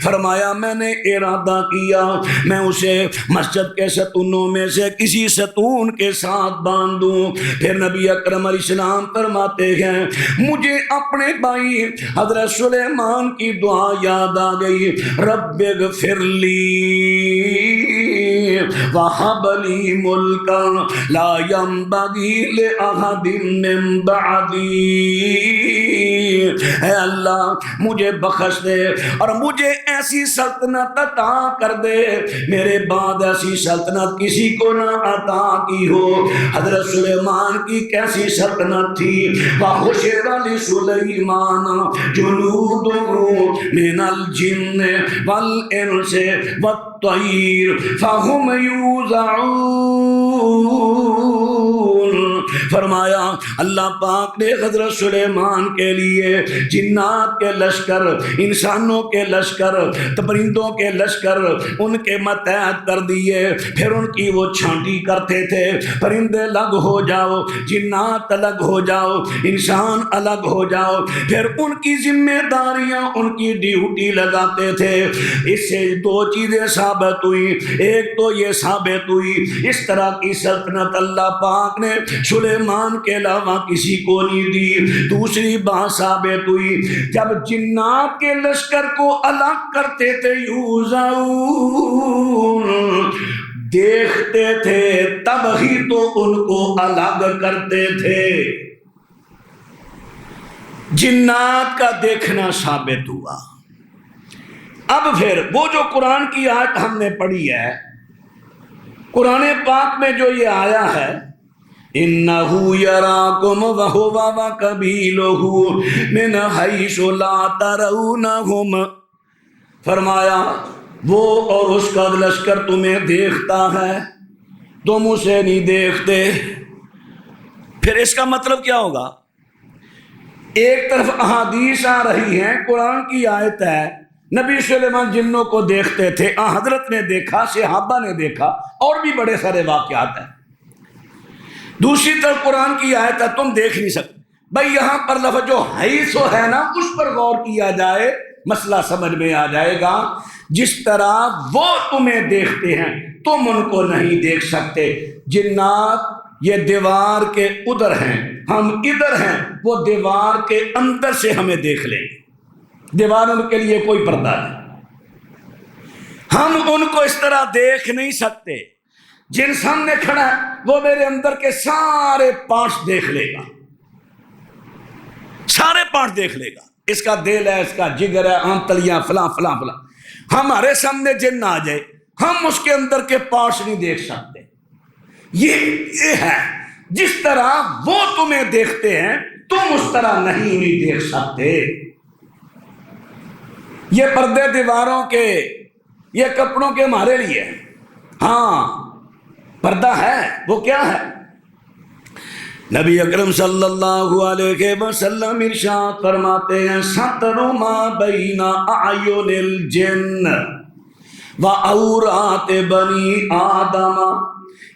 فرمایا میں نے ارادہ کیا میں اسے مسجد کے ستونوں میں سے کسی ستون کے ساتھ باندھوں. پھر نبی اکرم علیہ السلام فرماتے ہیں مجھے اپنے بھائی حضرت سلیمان کی دعا یاد آ گئی. رب اغفر لی وہب لی ملکا لا ينبغی لأحد من بعدی. اے اللہ مجھے بخش دے اور مجھے ایسی سلطنت عطا کر دے میرے بعد ایسی سلطنت کسی کو نہ عطا کی ہو. حضرت سلیمان کی کیسی سلطنت تھی. وَحُشِرَ لِسُلَيْمَانَ جُنُودُهُ مِنَ الْجِنِّ وَالْإِنسِ وَالطَّيْرِ فَهُمْ يُوزَعُونَ. فرمایا اللہ پاک نے حضرت سلیمان کے لیے جنات کے لشکر، انسانوں کے لشکر، پرندوں کے لشکر ان کے متحد کر دیے. پھر ان کی وہ چھانٹی کرتے تھے، پرندے الگ ہو جاؤ، جنات الگ ہو جاؤ، انسان الگ ہو جاؤ. پھر ان کی ذمہ داریاں، ان کی ڈیوٹی لگاتے تھے. اس سے دو چیزیں ثابت ہوئی. ایک تو یہ ثابت ہوئی اس طرح کی سلطنت اللہ پاک نے سلیمان کے علاوہ کسی کو نہیں دی. دوسری بات ثابت ہوئی جب جنات کے لشکر کو الگ کرتے تھے یوزعون، دیکھتے تھے تب ہی تو ان کو الگ کرتے تھے. جنات کا دیکھنا ثابت ہوا. اب پھر وہ جو قرآن کی آیت ہم نے پڑھی ہے، قرآن پاک میں جو یہ آیا ہے اِنَّهُ يَرَاكُمْ وَهُوَ وَقَبِيلُهُ مِنْ حَيْثُ لَا تَرَوْنَهُمْ. فرمایا وہ اور اس کا لشکر تمہیں دیکھتا ہے، تم اسے نہیں دیکھتے. پھر اس کا مطلب کیا ہوگا؟ ایک طرف احادیث آ رہی ہیں، قرآن کی آیت ہے نبی سلیمان جنوں کو دیکھتے تھے، حضرت نے دیکھا، صحابہ نے دیکھا، اور بھی بڑے سارے واقعات ہیں. دوسری طرف قرآن کی آیت ہے تم دیکھ نہیں سکتے. بھائی یہاں پر لفظ جو حیث ہے نا اس پر غور کیا جائے مسئلہ سمجھ میں آ جائے گا. جس طرح وہ تمہیں دیکھتے ہیں تم ان کو نہیں دیکھ سکتے. جنات یہ دیوار کے ادھر ہیں، ہم ادھر ہیں، وہ دیوار کے اندر سے ہمیں دیکھ لیں. دیوار ان کے لیے کوئی پردہ نہیں. ہم ان کو اس طرح دیکھ نہیں سکتے. جن سامنے کھڑا ہے وہ میرے اندر کے سارے پارٹس دیکھ لے گا، سارے پارٹ دیکھ لے گا. اس کا دل ہے، اس کا جگر ہے، آنتڑیاں، فلاں فلاں فلاں. ہمارے سامنے جن آ جائے ہم اس کے اندر کے پارٹس نہیں دیکھ سکتے. یہ ہے جس طرح وہ تمہیں دیکھتے ہیں تم اس طرح نہیں دیکھ سکتے. یہ پردے دیواروں کے، یہ کپڑوں کے ہمارے لیے، ہاں پردہ ہے. وہ کیا ہے؟ نبی اکرم صلی اللہ علیہ وسلم ارشاد فرماتے ہیں ستر ما بین اعین الجن وعورات بنی آدم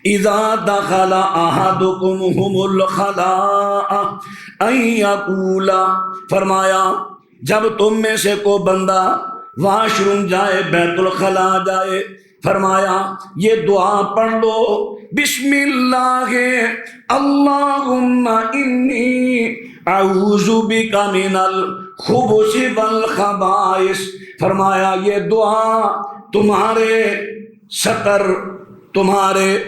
اذا دخل احدکم الخلاء ان یقول، فرمایا جب تم میں سے کو بندہ واش روم جائے، بیت الخلا جائے، فرمایا یہ دعا پڑھ لو، بسم اللہ اللہم انی اعوذ بک من الخبث والخبائث. فرمایا یہ دعا تمہارے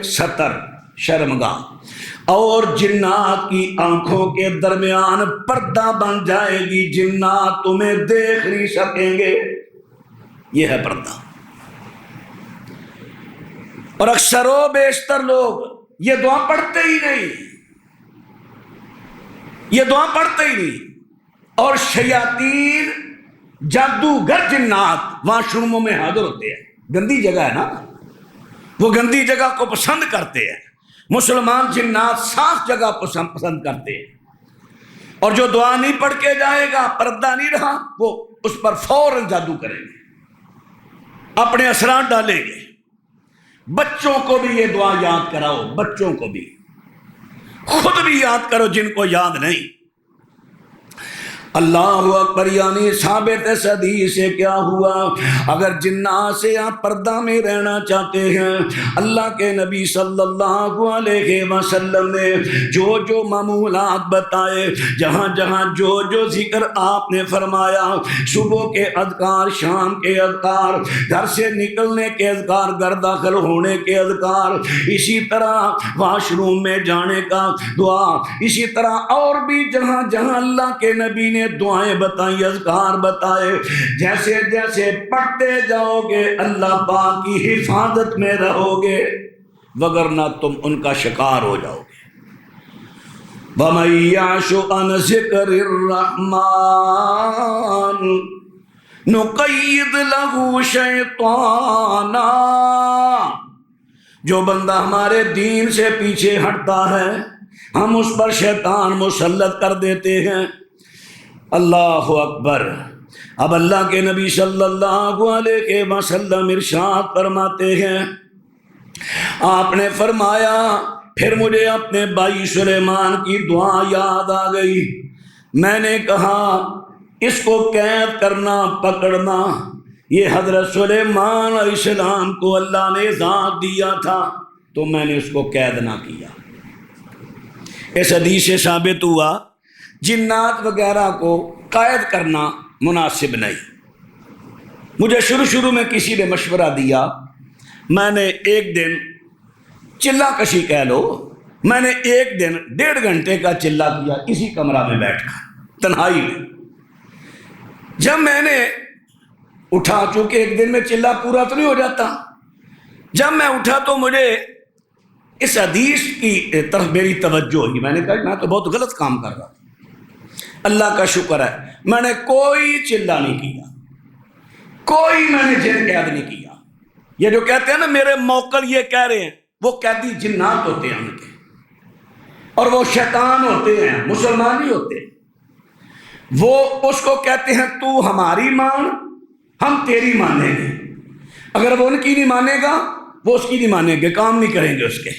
ستر شرمگاہ اور جنات کی آنکھوں کے درمیان پردہ بن جائے گی، جنات تمہیں دیکھ نہیں سکیں گے. یہ ہے پردہ. اور اکثر و بیشتر لوگ یہ دعا پڑھتے ہی نہیں، یہ دعا پڑھتے ہی نہیں. اور شیاطین، جادوگر، جنات واش روموں میں حاضر ہوتے ہیں. گندی جگہ ہے نا، وہ گندی جگہ کو پسند کرتے ہیں. مسلمان جنات صاف جگہ پسند کرتے ہیں. اور جو دعا نہیں پڑھ کے جائے گا، پردہ نہیں رہا، وہ اس پر فوراً جادو کریں گے، اپنے اثرات ڈالیں گے. بچوں کو بھی یہ دعا یاد کراؤ، بچوں کو بھی، خود بھی یاد کرو جن کو یاد نہیں. اللہ اکبر. یعنی ثابت حدیث سے کیا ہوا؟ اگر جنات سے آپ پردہ میں رہنا چاہتے ہیں، اللہ کے نبی صلی اللہ علیہ وسلم نے جو جو معمولات بتائے، جہاں جہاں جو ذکر آپ نے فرمایا، صبح کے اذکار، شام کے اذکار، گھر سے نکلنے کے اذکار، گھر داخل ہونے کے اذکار، اسی طرح واش روم میں جانے کا دعا، اسی طرح اور بھی جہاں جہاں اللہ کے نبی نے دعائیں بتائیں، اذکار بتائے، جیسے جیسے پڑھتے جاؤ گے اللہ پاک کی حفاظت میں رہو گے، وگرنہ تم ان کا شکار ہو جاؤ گے. وَمَن يَعْشُ عَنْ ذِكْرِ الرَّحْمَنِ نُقَيِّضْ لَهُ شَيْطَانًا. جو بندہ ہمارے دین سے پیچھے ہٹتا ہے ہم اس پر شیطان مسلط کر دیتے ہیں. اللہ اکبر. اب اللہ کے نبی صلی اللہ علیہ وسلم ارشاد فرماتے ہیں، آپ نے فرمایا پھر مجھے اپنے بھائی سلیمان کی دعا یاد آ گئی. میں نے کہا اس کو قید کرنا، پکڑنا. یہ حضرت سلیمان علیہ السلام کو اللہ نے ذات دیا تھا تو میں نے اس کو قید نہ کیا. اس حدیث سے ثابت ہوا جنات وغیرہ کو قید کرنا مناسب نہیں. مجھے شروع میں کسی نے مشورہ دیا، میں نے ایک دن چلہ کشی کہہ لو، میں نے ایک دن 1.5 گھنٹے کا چلہ کیا اسی کمرہ میں بیٹھ کر تنہائی میں. جب میں نے اٹھا، چونکہ ایک دن میں چلہ پورا تو نہیں ہو جاتا، جب میں اٹھا تو مجھے اس حدیث کی طرف میری توجہ ہوئی. میں نے کہا میں تو بہت غلط کام کر رہا ہوں. اللہ کا شکر ہے میں نے کوئی چلہ نہیں کیا، کوئی میں نے جن قید نہیں کیا. یہ جو کہتے ہیں نا میرے موکل یہ کہہ رہے ہیں، وہ قیدی جنات ہوتے ہیں ان کے، اور وہ شیطان ہوتے ہیں، مسلمان ہی ہوتے ہیں. وہ اس کو کہتے ہیں تو ہماری مان، ہم تیری مانیں گے. اگر وہ ان کی نہیں مانے گا وہ اس کی نہیں مانیں گے، کام نہیں کریں گے اس کے.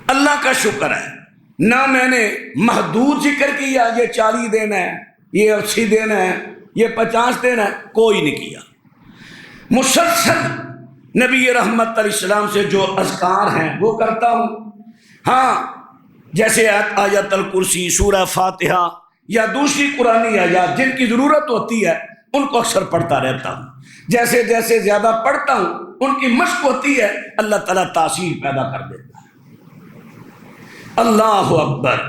اللہ کا شکر ہے نہ میں نے محدود ذکر کیا یہ 40 دن ہے، یہ 80 دن ہے، یہ 50 دن ہے، کوئی نہیں کیا. مسلسل نبی رحمت علیہ السلام سے جو اذکار ہیں وہ کرتا ہوں. ہاں جیسے آیت الکرسی، سورہ فاتحہ یا دوسری قرآنی آیات جن کی ضرورت ہوتی ہے ان کو اکثر پڑھتا رہتا ہوں. جیسے جیسے زیادہ پڑھتا ہوں ان کی مشق ہوتی ہے، اللہ تعالیٰ تاثیر پیدا کر دیتا ہے۔ اللہ اکبر۔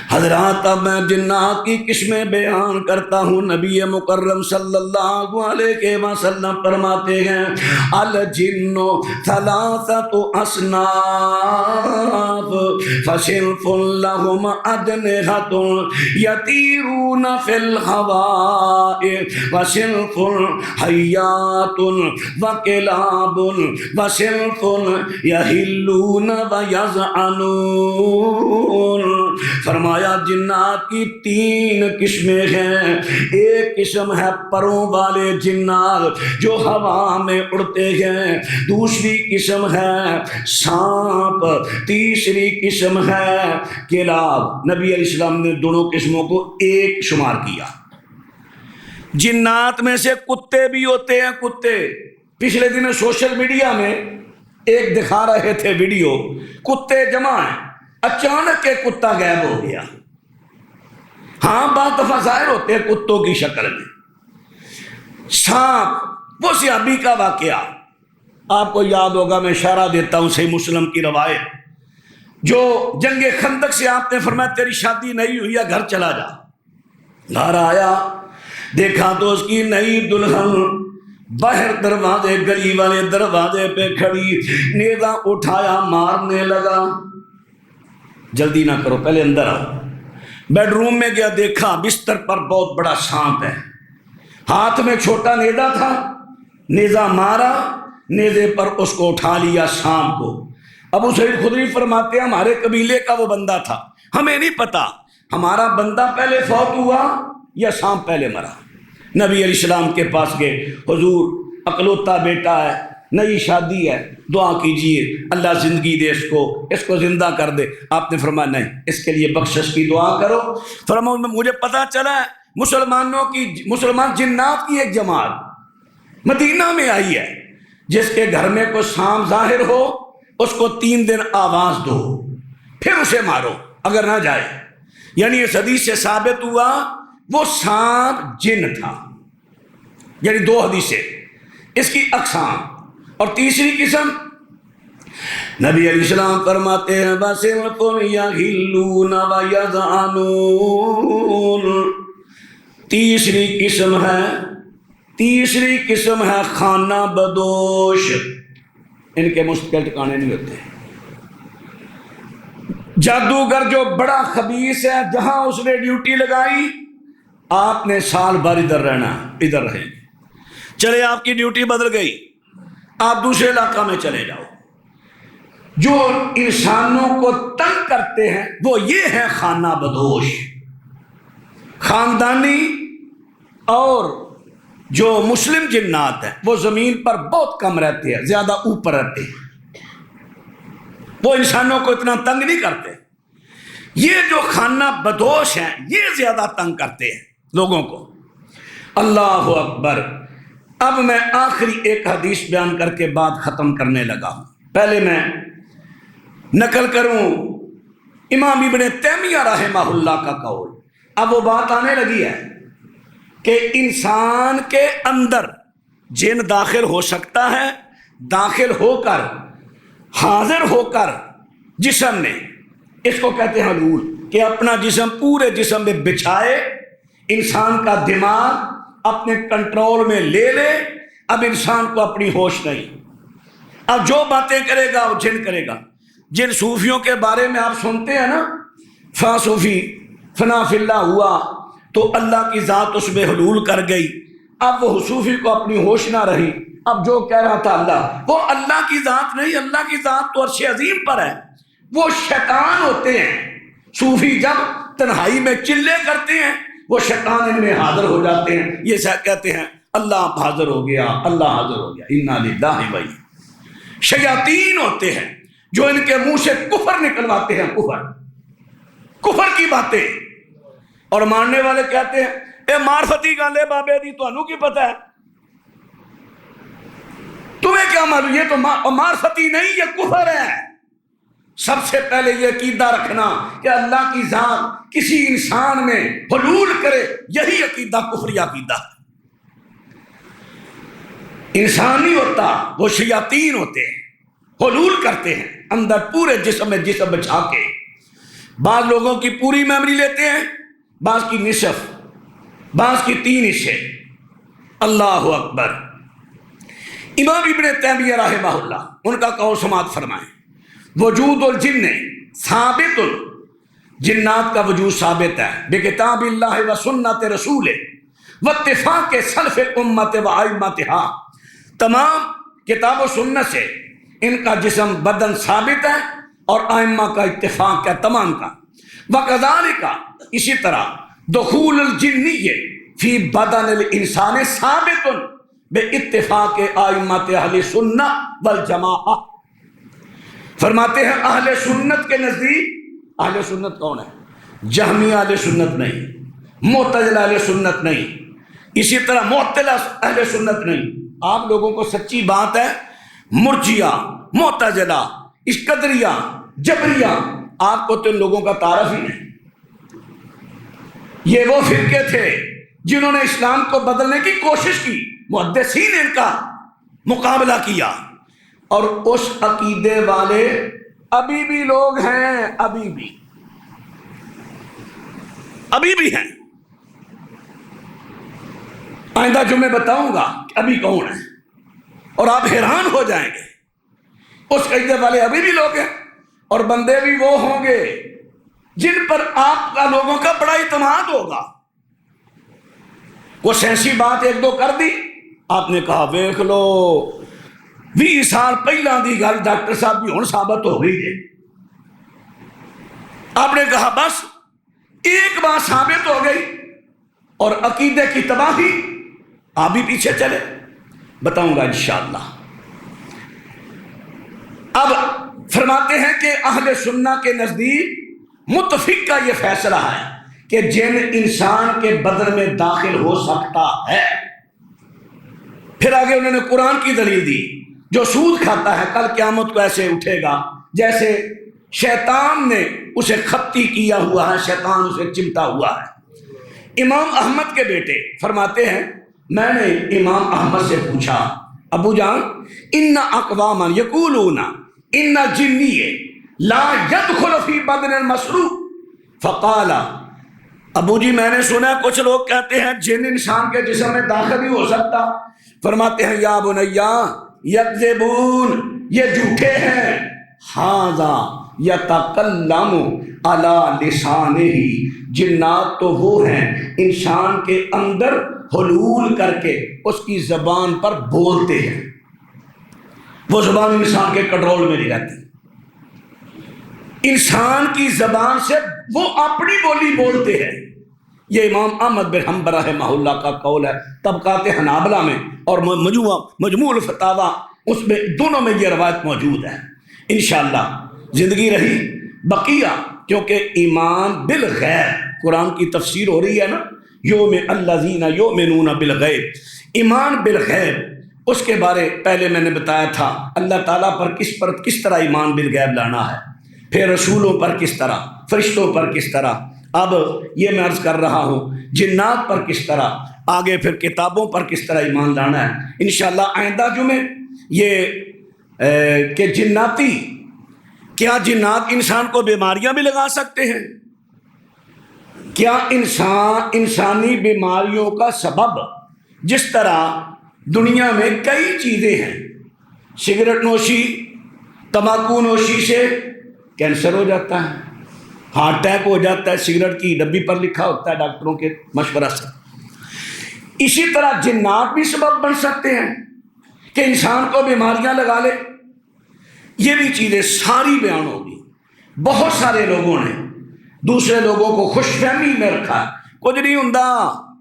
حضرات اب میں جنات کی قسمیں بیان کرتا ہوں۔ نبی مکرم صلی اللہ علیہ وسلم فرماتے ہیں الجن ثلاثۃ اصناف فصنف لهم اجنحۃ یطیرون فی الہواء وصنف حیات وکلاب وصنف یحلون ویزعنون۔ فرمایا جنات کی 3 قسمیں ہیں۔ ایک قسم ہے پروں والے جنات جو ہوا میں اڑتے ہیں، دوسری قسم ہے سانپ، تیسری قسم ہے کلاب۔ نبی علیہ السلام نے دونوں قسموں کو ایک شمار کیا۔ جنات میں سے کتے بھی ہوتے ہیں، کتے۔ پچھلے دن سوشل میڈیا میں ایک دکھا رہے تھے ویڈیو، کتے جمع ہیں، اچانک ایک کتا غائب ہو گیا۔ ہاں بعض دفعہ ظاہر ہوتے ہیں کتوں کی شکل میں۔ سانپ، وہ صحابی کا واقعہ آپ کو یاد ہوگا، میں اشارہ دیتا ہوں، صحیح مسلم کی روایت، جو جنگ خندق سے آپ نے فرمایا تیری شادی نہیں ہوئی ہے، گھر چلا جا۔ گھر آیا، دیکھا تو اس کی نئی دلہن باہر دروازے، گلی والے دروازے پہ کھڑی، نیزہ اٹھایا، مارنے لگا۔ جلدی نہ کرو، پہلے اندر آؤ۔ بیڈ روم میں گیا، دیکھا بستر پر بہت بڑا سانپ ہے، ہاتھ میں چھوٹا نیزہ تھا، نیزہ مارا، نیزے پر اس کو اٹھا لیا سانپ کو۔ ابو سعید خدری فرماتے ہیں ہمارے قبیلے کا وہ بندہ تھا، ہمیں نہیں پتا ہمارا بندہ پہلے فوت ہوا یا سانپ پہلے مرا۔ نبی علیہ السلام کے پاس گئے، حضور اکلوتا بیٹا ہے، نئی شادی ہے، دعا کیجئے اللہ زندگی دے اس کو زندہ کر دے۔ آپ نے فرمایا نہیں، اس کے لیے بخشش کی دعا کرو۔ فرمایا مجھے پتا چلا ہے مسلمان جنات کی ایک جماعت مدینہ میں آئی ہے، جس کے گھر میں کوئی سانپ ظاہر ہو اس کو 3 دن آواز دو، پھر اسے مارو اگر نہ جائے۔ یعنی اس حدیث سے ثابت ہوا وہ سانپ جن تھا، یعنی 2 حدیثیں، اس کی اقسام۔ اور تیسری قسم نبی علیہ السلام فرماتے ہیں وَصِنْفٌ يَحِلُّونَ وَيَزْعَنُونَ۔ تیسری قسم ہے خانہ بدوش، ان کے مستقل ٹھکانے نہیں ہوتے۔ جادوگر جو بڑا خبیث ہے، جہاں اس نے ڈیوٹی لگائی آپ نے سال بھر ادھر رہنا، ادھر رہیں گے، چلے آپ کی ڈیوٹی بدل گئی، آپ دوسرے علاقہ میں چلے جاؤ۔ جو انسانوں کو تنگ کرتے ہیں وہ یہ ہے خانہ بدوش، خاندانی۔ اور جو مسلم جنات ہیں وہ زمین پر بہت کم رہتے ہیں، زیادہ اوپر رہتے ہیں، وہ انسانوں کو اتنا تنگ نہیں کرتے۔ یہ جو خانہ بدوش ہیں یہ زیادہ تنگ کرتے ہیں لوگوں کو۔ اللہ اکبر۔ اب میں آخری ایک حدیث بیان کر کے بعد ختم کرنے لگا ہوں۔ پہلے میں نقل کروں امام ابن تیمیہ رحمہ اللہ کا قول۔ اب وہ بات آنے لگی ہے کہ انسان کے اندر جن داخل ہو سکتا ہے، داخل ہو کر حاضر ہو کر جسم میں، اس کو کہتے ہیں حلول، کہ اپنا جسم پورے جسم میں بچھائے، انسان کا دماغ اپنے کنٹرول میں لے لے۔ اب انسان کو اپنی ہوش نہیں، اب جو باتیں کرے گا وہ جن کرے گا۔ جن صوفیوں کے بارے میں آپ سنتے ہیں نا، فلاں صوفی فنا فی اللہ ہوا تو اللہ کی ذات اس میں حلول کر گئی، اب وہ صوفی کو اپنی ہوش نہ رہی، اب جو کہہ رہا تھا اللہ، وہ اللہ کی ذات نہیں، اللہ کی ذات تو عرش عظیم پر ہے، وہ شیطان ہوتے ہیں۔ صوفی جب تنہائی میں چلے کرتے ہیں وہ شیطان ان میں حاضر ہو جاتے ہیں، یہ کہتے ہیں اللہ حاضر ہو گیا، اللہ حاضر ہو گیا، انا للہ و انا۔ شیاطین ہوتے ہیں جو ان کے منہ سے کفر نکلواتے ہیں، کفر کی باتیں، اور ماننے والے کہتے ہیں اے معرفتی گالے بابے دی تو کی پتہ ہے، تمہیں کیا معلوم، یہ تو معرفتی نہیں، یہ کفر ہے۔ سب سے پہلے یہ عقیدہ رکھنا کہ اللہ کی ذات کسی انسان میں حلول کرے، یہی عقیدہ کفری عقیدہ ہے۔ انسان نہیں ہوتا، وہ شیاطین ہوتے ہیں، حلول کرتے ہیں اندر پورے جسم میں جسم بچھا کے۔ بعض لوگوں کی پوری میموری لیتے ہیں، بعض کی نصف، بعض کی 3 حصے۔ اللہ اکبر۔ امام ابن تیمیہ رحمہ اللہ، ان کا قول سماعت فرمائیں، وجود الجن ثابت، جنات کا وجود ثابت ہے بکتاب اللہ و سنت رسول و اتفاق سلف امت و ائمتہا، تمام کتاب و سنت سے ان کا جسم بدن ثابت ہے اور ائمہ کا اتفاق ہے تمام کا۔ وکذالک، اسی طرح دخول الجنی فی بدن الانسان ثابت باتفاق ائمت اہل سنت والجماعہ۔ فرماتے ہیں اہل سنت کے نزدیک، اہل سنت کون ہے؟ جہمیہ اہل سنت نہیں، معتزلہ اہل سنت نہیں، اسی طرح معطلہ اہل سنت نہیں۔ آپ لوگوں کو سچی بات ہے، مرجیہ، معتزلہ، قدریہ، جبریہ، آپ کو تو ان لوگوں کا تعارف ہی نہیں۔ یہ وہ فرقے تھے جنہوں نے اسلام کو بدلنے کی کوشش کی، محدثین نے ان کا مقابلہ کیا، اور اس عقیدے والے ابھی بھی لوگ ہیں، ابھی بھی ہیں۔ آئندہ جمعے بتاؤں گا کہ ابھی کون ہے، اور آپ حیران ہو جائیں گے۔ اس عقیدے والے ابھی بھی لوگ ہیں، اور بندے بھی وہ ہوں گے جن پر آپ کا لوگوں کا بڑا اعتماد ہوگا۔ وہ سینسی بات 1-2 کر دی، آپ نے کہا دیکھ لو 20 سال پہلا دی گل ڈاکٹر صاحب بھی ہن ثابت ہو گئی ہے۔ آپ نے کہا بس ایک بات ثابت ہو گئی، اور عقیدے کی تباہی، آپ بھی پیچھے چلے۔ بتاؤں گا انشاءاللہ۔ اب فرماتے ہیں کہ اہل سنت کے نزدیک متفق کا یہ فیصلہ ہے کہ جن انسان کے بدن میں داخل ہو سکتا ہے۔ پھر آگے انہوں نے قرآن کی دلیل دی، جو سود کھاتا ہے کل قیامت کو ایسے اٹھے گا جیسے شیطان نے اسے خطی کیا ہوا ہے، شیطان اسے چمٹا ہوا ہے۔ امام احمد کے بیٹے فرماتے ہیں، میں نے امام احمد سے پوچھا، ابو جان ان اقواما یقولون ان الجنی لا يدخل فی بدن المسروق، فقال، ابو جی میں نے سنا کچھ لوگ کہتے ہیں جن انسان کے جسم میں داخل نہیں ہو سکتا۔ فرماتے ہیں یا بنیا یکذبون، یہ جھوٹے ہیں، ھذا یتکلم علی لسانہ، جنات تو وہ ہیں انسان کے اندر حلول کر کے اس کی زبان پر بولتے ہیں، وہ زبان انسان کے کنٹرول میں نہیں رہتی، انسان کی زبان سے وہ اپنی بولی بولتے ہیں۔ یہ امام احمد بن حنبل رحمہ اللہ کا قول ہے، طبقات حنابلہ میں اور مجموع الفتاوی اس میں دونوں میں یہ روایت موجود ہے۔ انشاءاللہ زندگی رہی بقیہ، کیونکہ ایمان بالغیب، قرآن کی تفسیر ہو رہی ہے نا، یوم الذین یؤمنون بالغیب، ایمان بالغیب، اس کے بارے پہلے میں نے بتایا تھا، اللہ تعالیٰ پر کس طرح ایمان بالغیب لانا ہے، پھر رسولوں پر کس طرح، فرشتوں پر کس طرح، اب یہ میں عرض کر رہا ہوں جنات پر کس طرح، آگے پھر کتابوں پر کس طرح ایمان لانا ہے۔ انشاءاللہ آئندہ جمعے یہ کہ جناتی، کیا جنات انسان کو بیماریاں بھی لگا سکتے ہیں؟ کیا انسانی بیماریوں کا سبب، جس طرح دنیا میں کئی چیزیں ہیں، سگریٹ نوشی، تمباکو نوشی سے کینسر ہو جاتا ہے، ہارٹ اٹیک ہو جاتا ہے، سگریٹ کی ڈبی پر لکھا ہوتا ہے ڈاکٹروں کے مشورہ سے۔ اسی طرح جنات بھی سبب بن سکتے ہیں کہ انسان کو بیماریاں لگا لے۔ یہ بھی چیزیں ساری بیان ہوگی۔ بہت سارے لوگوں نے دوسرے لوگوں کو خوش فہمی میں رکھا، کچھ نہیں ہوندا،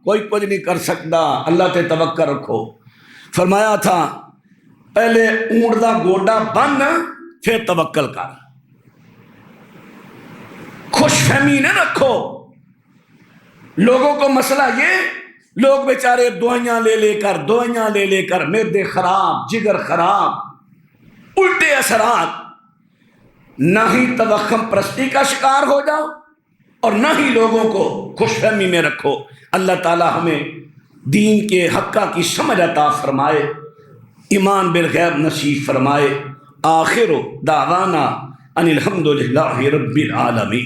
کوئی کچھ نہیں کر سکتا، اللہ تے توکل رکھو۔ فرمایا تھا پہلے اونٹ دا گوڈا بن پھر توکل کر، خوش فہمی نہ رکھو۔ لوگوں کو مسئلہ یہ، لوگ بیچارے دوائیاں لے لے کر معدے خراب، جگر خراب، الٹے اثرات، نہ ہی توہم پرستی کا شکار ہو جاؤ اور نہ ہی لوگوں کو خوش فہمی میں رکھو۔ اللہ تعالی ہمیں دین کے حقہ کی سمجھ عطا فرمائے۔ ایمان بالغیب نصیب فرمائے۔ آخر دعوانا ان الحمد للہ رب العالمین۔